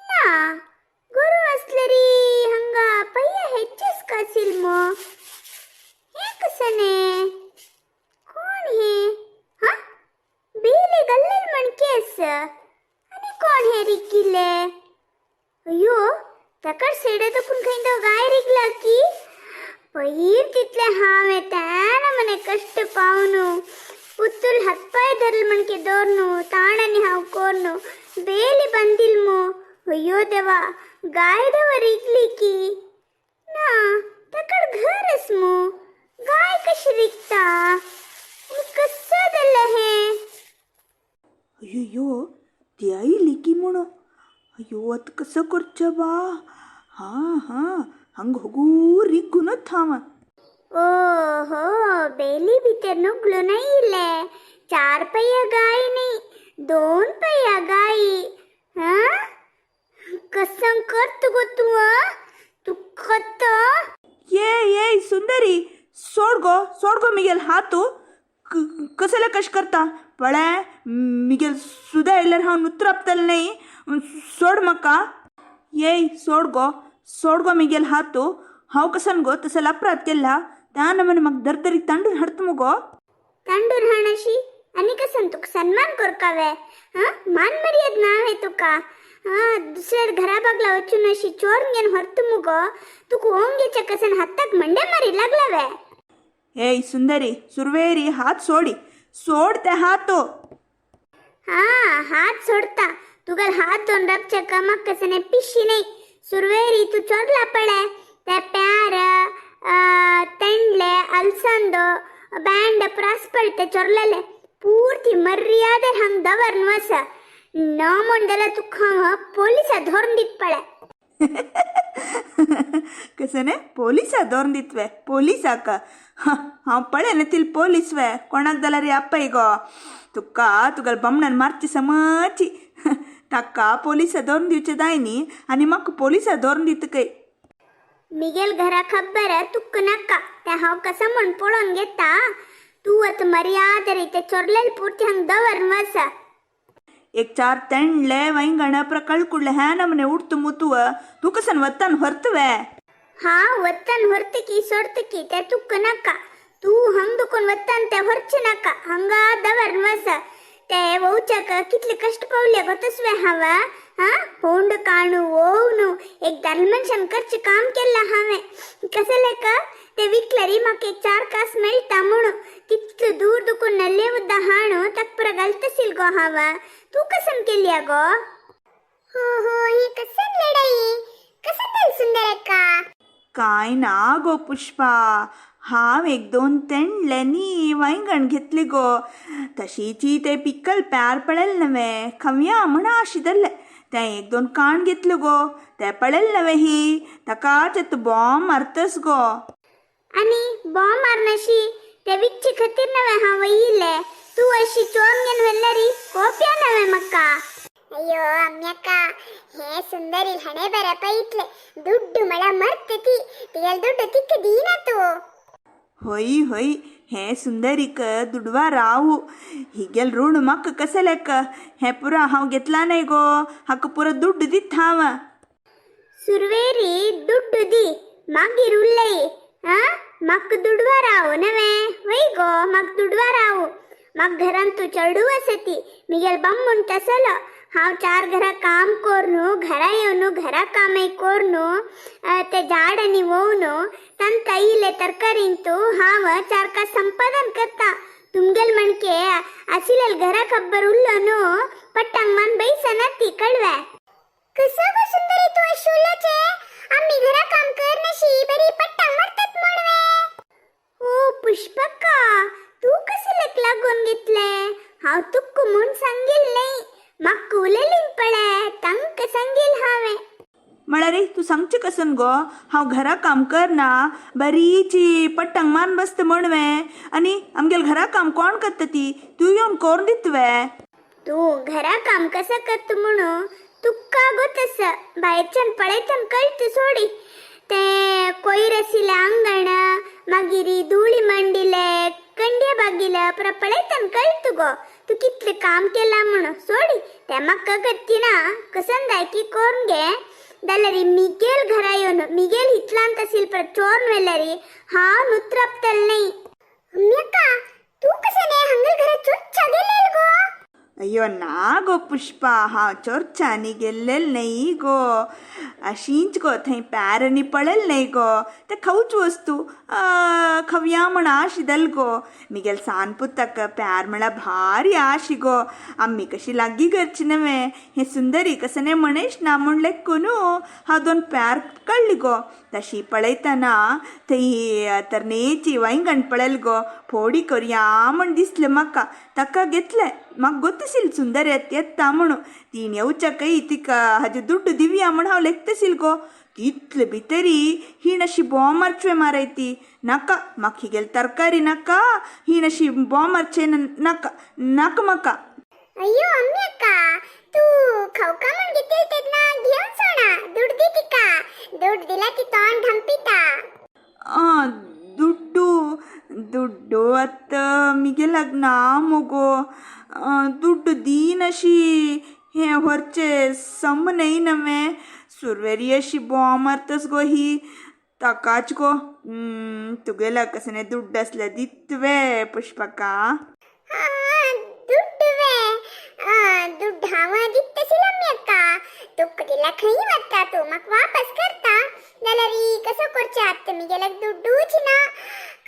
ना गुरु असलरी हंगा पय्या ಹೆಚ್ಚಸ್ कासिल हे कसने कोण हे हा बेले गल्लल मणकेस आणि कोण हे रिकिले अयो तकड सेडे तकून खैंद गाय रिगला की पयीर तितले हावे त्यान मने कष्ट पावनु पुतुल हत्पाय धरल मणके दोरनु ताणनी हाव कोरनु बेली बंदिल्मो अयो देवा गाय दवर रिगली की ना तकड घरस मो गाय कशी रिगता कसदल हे अय्यो ती आई लिकी म्हण अयो अत कसं करच्या बा हां हां हंग होगू रिगूनच थांब ओहो बेली भीतर नुगलो नाही इले 4 पैया गाय नाही 2 पैया गाय हा कसं करतो गो तू कत ये सुंदरी सोड गो मिगेल हातू कशाला कश करता पळ्या मिगेल सुद्धा इल्लर हांव उतरपतल नाही सोड मका ये सोड गो मिगेल हातू हाव कसन गो तसं अपराध केला त्या नमने मग दरदरी तांडून हडत मगो तांडून हाणशी आणि कसं तुक सन्मान करकावे हा मान मर्याद नावे तुका हा दुसऱ्या घरा बागला वचून अशी चोरून घेऊन हरतू मुगो तुक ओंगेच्या कसन हाताक मंडे मारी लागलावे ए सुंदरी सुरवेरी हात सोड ते हातो हा हात सोडता तुगल हात दोन रबच्या कमक कसने पिशी नाही सुरवेरी तू चोरला पडे ते प्यार तेंडले अल्संद ಬ್ಯಾಂಡ್ ಪ್ರಾಸ್ಪಳ್ತೆ ಚೊರ್ಲಲೆ ಪೂರ್ತಿ ಮರ್ಯಾದೆ ಹಂಗ್ ದವರ್ನ್ವಸ ನಾಮೊಂದೆಲ್ಲ ತುಖಾವ ಪೊಲೀಸ ಧೋರ್ಂದಿತ್ಪಳೆ कसने पोलिसा दोन दित्वे पोलिसा का हांव पळे नेतील पोलीसवे कोणाक जाल्यार रे आप्पा इगो तुगल बमणन मारची समची ताका पोलिसा दोन दिवचे दायनी आनी म्हाका पोलिसा दोन दित काय मिगेल घरा खबर तुक्क नका त्या हाव कसं म्हण पळून घेता तू आता मर्यादा रीते चोरलेल पूर्ती हंग दवरनवस एक 4 तेंडले वैंगण प्रकळकुडले ह्या नमने उठತು मुतुव तू कसन वत्तन ಹೊರ್ತವೆ हा वत्तन ಹೊರ್ತकी सोडतकी त्या तुक्क नका तू हंग दुकून वत्तन त्या ಹೊರ್ಚ नका हंगा दवरनवस ते वौचक कितले कष्ट पावले गोतसवे हवा हा पोंड काणू ओवनु एक दलमन खर्च काम केला हावे कसले का ते विकलरी माके 4 कास मेळता म्हणू कितले दूर दुकून नल्ले उद्दा हाणू तकपर गलतसिल गो हवा तू कसन केलिया गो हो ही कसन लढाई कसन दल सुंदर का काय ना गो पुष्पा हांव 1-2 तेंडल्यांनी वैंगण घेतली गो तशीची ते पिकल प्यार पडेल नवे खव्या म्हणा आशिदल्ले ते 1-2 काण घेतले गो ते पडेल नवे ही ताका ते बॉम्ब मारतस गो आणि बॉम्ब मारनाशी ते विच्ची खतीर नवे हा वईले तू अशी चोरून घेऊन वेल्लरी कोप्या नवे मक्का अಯ್ಯೋ ಅಮ್ಯಕ್ಕ ಹೇ ಸುಂದರಿ ಹಣೆ ಬರ ಪೈತ್ಲೆ ದುಡ್ಡು ಮಳ ಮರ್ತತಿ ತಿಯಲ್ ದುಡ್ಡು ತಿಕ್ಕ ದೀನತು होई हे सुंदरीक दुडवा रावू हिगेल ऋण मक कसलेक हे पुरा हांव घेतला नाही गो हाक पुरा दुड्ड दित हांव सुरवेरी दुड्ड दी मागीर उरलई हा मक दुडवा रावू नवे वई गो मक दुडवा रावू मग घरान तू चढू असती मिगेल बम्मुन तसलो हांव 4 घरा काम कोरनु घरा येवनु घरा कामई कोरनु ते झाडनी वोवनु तन तईले तरकारींतू हांव 4 का संपादन करता तुमगेल मणके आसिलेल घरा खबर उल्लोनु पट्टंग मन बैसनती कळवे कसं गो सुंदरी तू अशुलचे आम्ही घरा काम करनशी बरी पट्टंग मरतात म्हणवे ओ पुष्पका तू कसले लागून घेतले हांव तुक्क म्हूण सांगील नाही मक्क उलेलीन पळे तंक सांगील हावे म्हळ्यार तू सांगचे कसन गो हांव घरा काम करना बरीची पट्टंग मान बसत म्हणवे आनी आमगेल घरा काम कोण करता ती तू येवन कोरून दितवे तू घरा काम कसं करत म्हणू तुक्का गोतस बाहेरच्यान पळयतन कळत सोडी ते कोयरसिले अंगण मागीर धुळी मंडिले कंड्या बागिले पळयतन कळत गो तू कितले काम केला म्हणून सोडी त्या मक्का गत्ती ना कसन जाय की कोण गे दलरी मिगेल घरा येऊन मिगेल हितलांत असेल पर चोर वेलरी हा नुत्रप्तल नाही म्यका तू कसं नाही हंगल घरा चुच्चा गेलेल गो अय्यो ना गो पुष्पा हाँ चोरचानी गेल्लेल नाही गो अशींच गो थंय पॅरनी पळेल नाही गो ते खाऊच वस्तू खवया म्हण आशिदल गो मिगेल सानपुतक प्यार म्हणा भारी आशी गो आम्ही कशी लागी घरची नव्हे हे सुंदरी कसं म्हणेश ना म्हणले कोणू हा दोन प्यार कळली गो तशी पळयतना थंय तर नेची वैंगण पळेल गो फोडी करूया म्हण दिसले म्हाका ताका घेतले म्हाका गोतशील सुंदर येता म्हणू तीन येवच्या कೈ तिका हाजे दुड्ड दिवया म्हण हांव लेखतशील गो तितले भितरी ही नशी बॉमर्चवे मारयती नाका म्हाका हिगेल तरकारी नाका ही नशी बॉमर्चे नाका नाका म्हाका अय्यो अम्म्याका तू खावका म्हण घेतल तेन्ना घेवन सोडा दूध दी तिका दूध दिला ती तोंड धंपिता ದುಡ್ಡು ದುಡ್ಡು ಅತ್ತ ಮಿಗೆಲಾಗ ನಾ ಮಗೋ ದುಡ್ಡು ದೀನಶಿ हे ಹೊರचे सम नाही नवे सुरवेरी अशी बॉमर्तस गो ही ताकाच गो तुगेला कसने दुड्ड असले दितवे पुष्पका दुड्डवे दुड्ड हावा दित्तशील अम्म्याका तुक दिला खंय वता तू मग वापस करता जाल्यार कसं करचे आत्ता मी गेल्याक दुड्डूच ना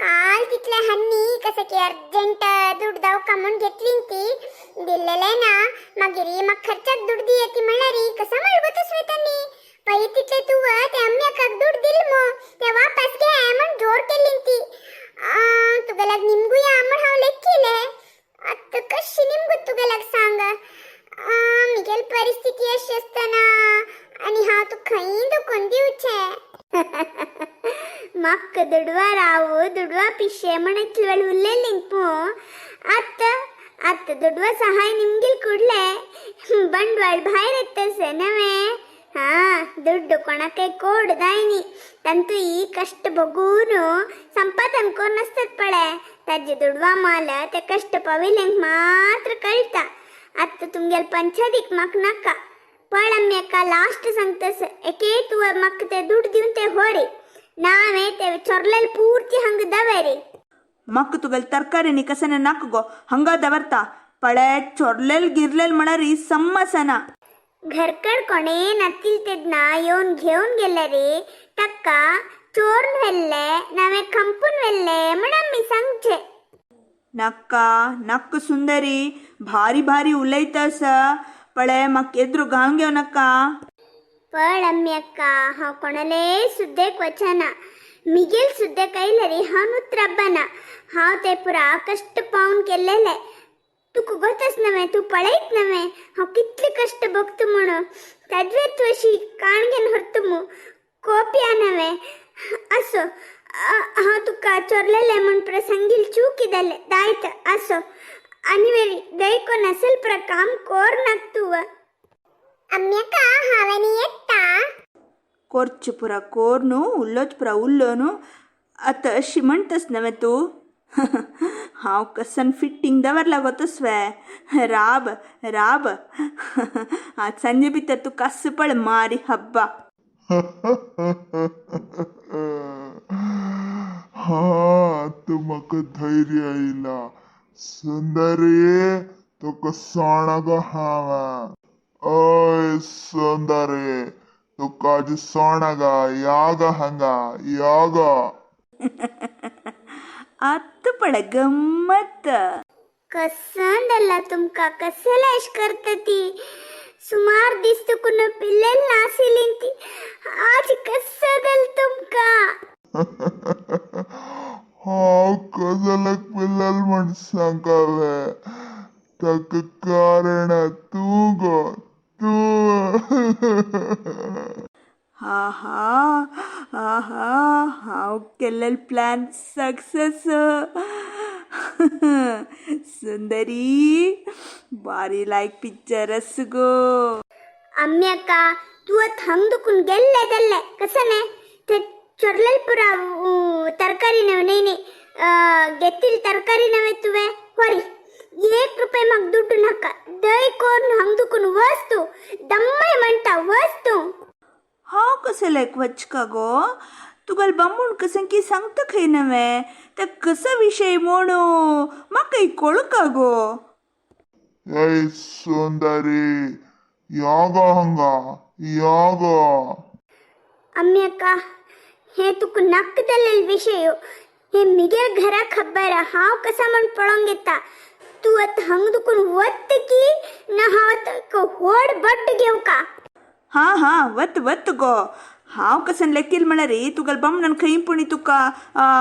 काल तितले हन्नी कसं की अर्जंट दुड्ड दावका म्हूण घेतली ती दिल्लेले ना मागीर म्हाका खर्चाक दुड्ड दी येती म्हणल्यार कसा मळगोतस वेतनी पळय तितले तू ते अम्म्याकाक दुड्ड दिल मो ते वापस घे म्हण जोर केली ती तुगेल्याक निमगुया म्हण हांव लेखिले आत्ता कशी निमगू तुगेल्याक सांग मिगेल परिस्थिती अशी असताना आणि हांव तू खंय दुखून दिवचे मक्क दुडवा रावू दुडवा पिशे म्हणितले वेळ उरलेलिंग ಅತ್ತ ದುಡ್ವ ಸಹಾಯ ನಿಮ್ಗಿಲ್ ಕೂಡ್ಲೆ ಬಂಡವಾಳ ಬಾಯ್ರ ಎತ್ತಸೆ ನವೆ ಹಾ ದುಡ್ಡು ಕೊಣಕ್ಕೆ ಕೋಡ್ದಾಯ್ನಿ ತಂತು ಈ ಕಷ್ಟ ಬಗೂನು ಸಂಪತ್ ಅನ್ಕೋನ್ ನಸ್ತದ ಪಳೆ ತಜ್ಜಿ ದುಡ್ವಾ ಮಾಲ ते कष्ट पविलेंग मात्र कळता आता तुमगेल पंचादीक मक नका पळम्य का लास्ट सांगतस एके तू मक ते दुड दिवन ते होरे नावे ते चोरलेल पूर्ती हंग दवेरे मक तुगेल तरकारी नी कसने नाक गो हंगा दवरता पळे चोरलेल गिरलेल म्हणारी सम्मसना घरकड कोणे नतील तेदना येऊन घेऊन गेले रे टक्का चोर वेल्ले नावे कंपून वेल्ले म्हणून मी सांगचे नक्का नक्क सुंदरी भारी भारी उलयतस पळे मक एद्रू गांव घेव नका पळम्यक्क हांव कोणाले सुद्देक वचना मिगेल सुद्धा कैलरी हांव नुत्रब्बना हांव ते पुरा कष्ट पावून केल्लेले तुका गोतच नवे तू पळयत नवे हांव कितले कष्ट भोगता म्हणून ताजेर तू अशी काणगेन व्हरता कोप्या नवे असो हांव तुका चोरलेले म्हूण प्रसंगील चूक जाले दायत असो आनी वेरी दयको नसेल पुरा काम कोर नाक तू अम्म्याका हांवें येता कोर्च पुरा कोरनु उल्लोच पुरा उल्लोनु आता अशी म्हणतस नवे तू हांव कसन फिट्टिंग दवरला गोतस्वे राब राब आज संजे भितर तू कस पळ मारी हब्बा हा तुमक धैर्य आयला सुंदरी तुका सोणाग हावा ओय सुंदरी तुका आज सोणाग याग हंगा याग आत पळ गम्मत कसंदಲ್ಲ तुमका कसला इश करतती सुमार दिसतकुन पिल्लेल नासिलिंती आज कसदल तुमका हाव कजलक पिल्लल म्हण सांगावे तक कारण तू गो तू हा हा हा हा हाव केलेल प्लॅन सक्सेस सुंदरी बारी लायक पिक्चरस गो अम्म्याका तू हंगदुकुन ಗೆಲ್ಲೆದಲ್ಲೆ ಕಸನೆ ते चोरलेल पुरा तरकारी नवे नहीं ಗೆತ್ತಿಲ್ तरकारी नवे तुवे होरी ₹1 मग दुड्डू नका दय कोण हंग दुकुन वस्तू दम्मय म्हणता वस्तू हांव कशें लायक वचका गो तुगेल बांबून कसें की सांगता खंय नवे ते कसा विशय म्हणू म्हाका कळका गो ಏಯ್ ಸುಂದರಿ ಯಾಗ ಹಂಗ ಯಾಗ अम्मी अक्का हे तुक नक्क दल्लेल विषय हे मिगेर घरा खबर हाव कसा म्हण पळोंग येता तू आत हंग दुकुन वत्त की न हाव होड बड्ड घेऊ का हां वत गो हांव कसन लेकील म्हणा री तुगेल बामणन खंय पुणी तुका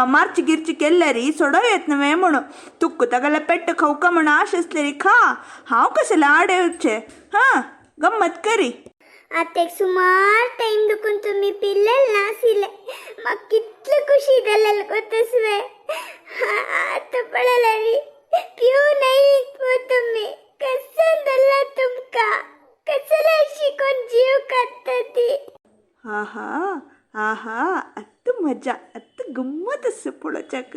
मार्च गिर्ची केल्ले री सोडव येत नवे म्हणून तुक तागेले पेट्ट खावका म्हण आश असले री खा हांव कशें लाडचे हां गम्मत करी आता एक सुमार टाइम दुकुन तुम्ही पिल्लेल नासिले मग कितलं खुशी दल्लेल गोतसवे आता पळला री पिऊ नाही हो तुम्ही कसं दल्ला तुमका कसला शिकून जीव काढता ती ಆಹಾ ಆಹಾ ಅತ್ತು ಮಜಾ ಅತ್ತು ಗಮ್ಮತ್ ಪುಳಚಕ್